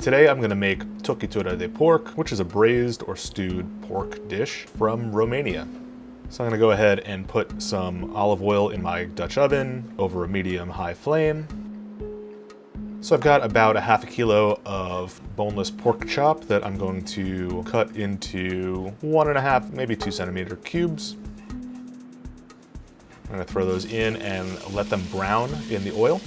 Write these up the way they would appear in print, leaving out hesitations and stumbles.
Today I'm going to make Tochitura de pork, which is a braised or stewed pork dish from Romania. So I'm going to go ahead and put some olive oil in my Dutch oven over a medium-high flame. So I've got about a ½ kilo of boneless pork chop that I'm going to cut into 1.5, maybe 2 centimeter cubes. I'm going to throw those in and let them brown in the oil.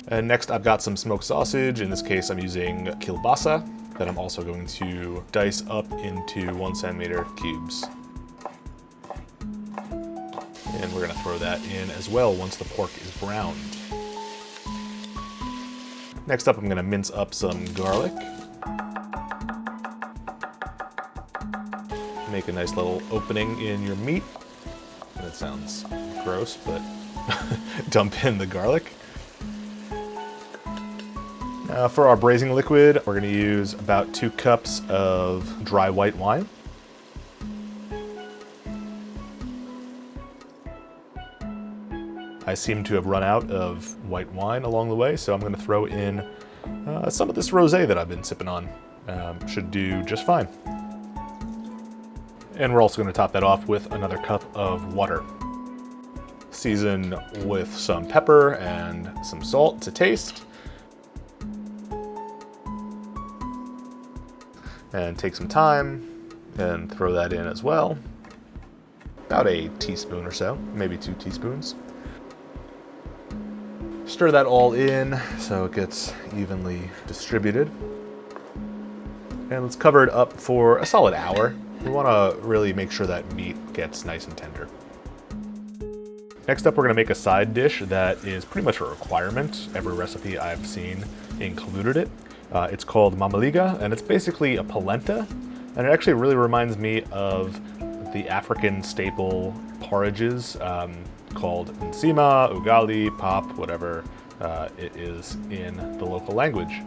And next I've got some smoked sausage. In this case I'm using kielbasa that I'm also going to dice up into 1 centimeter cubes. And we're going to throw that in as well once the pork is browned. Next up I'm going to mince up some garlic. Make a nice little opening in your meat. That sounds gross, but dump in the garlic. Now for our braising liquid, we're going to use about 2 cups of dry white wine. I seem to have run out of white wine along the way, so I'm going to throw in some of this rosé that I've been sipping on. Should do just fine. And we're also going to top that off with another cup of water. Season with some pepper and some salt to taste. And take some thyme and throw that in as well. About a teaspoon or so, maybe 2 teaspoons. Stir that all in so it gets evenly distributed. And let's cover it up for a solid hour. We want to really make sure that meat gets nice and tender. Next up, we're going to make a side dish that is pretty much a requirement. Every recipe I've seen included it. It's called Mamaliga, and it's basically a polenta. And it actually really reminds me of the African staple porridges called nsima, ugali, pap, whatever it is in the local language.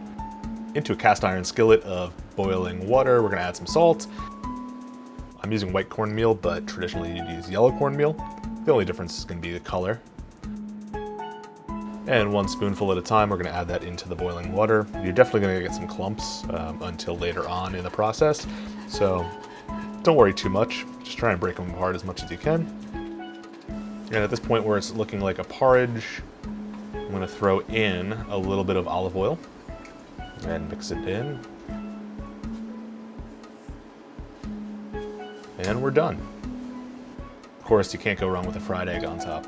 Into a cast iron skillet of boiling water, we're going to add some salt. I'm using white cornmeal, but traditionally you'd use yellow cornmeal. The only difference is going to be the color. And 1 spoonful at a time, we're going to add that into the boiling water. You're definitely going to get some clumps until later on in the process. So don't worry too much. Just try and break them apart as much as you can. And at this point where it's looking like a porridge, I'm going to throw in a little bit of olive oil and mix it in. And we're done. Of course, you can't go wrong with a fried egg on top.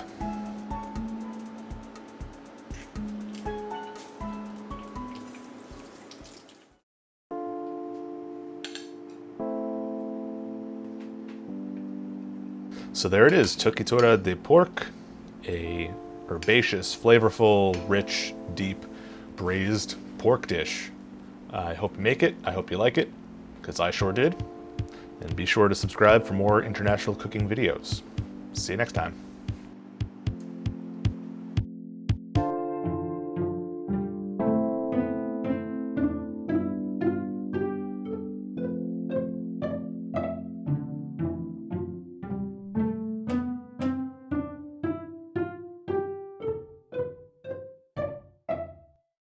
So there it is, Tochitura de pork, a herbaceous, flavorful, rich, deep, braised pork dish. I hope you make it, I hope you like it, because I sure did. And be sure to subscribe for more international cooking videos. See you next time.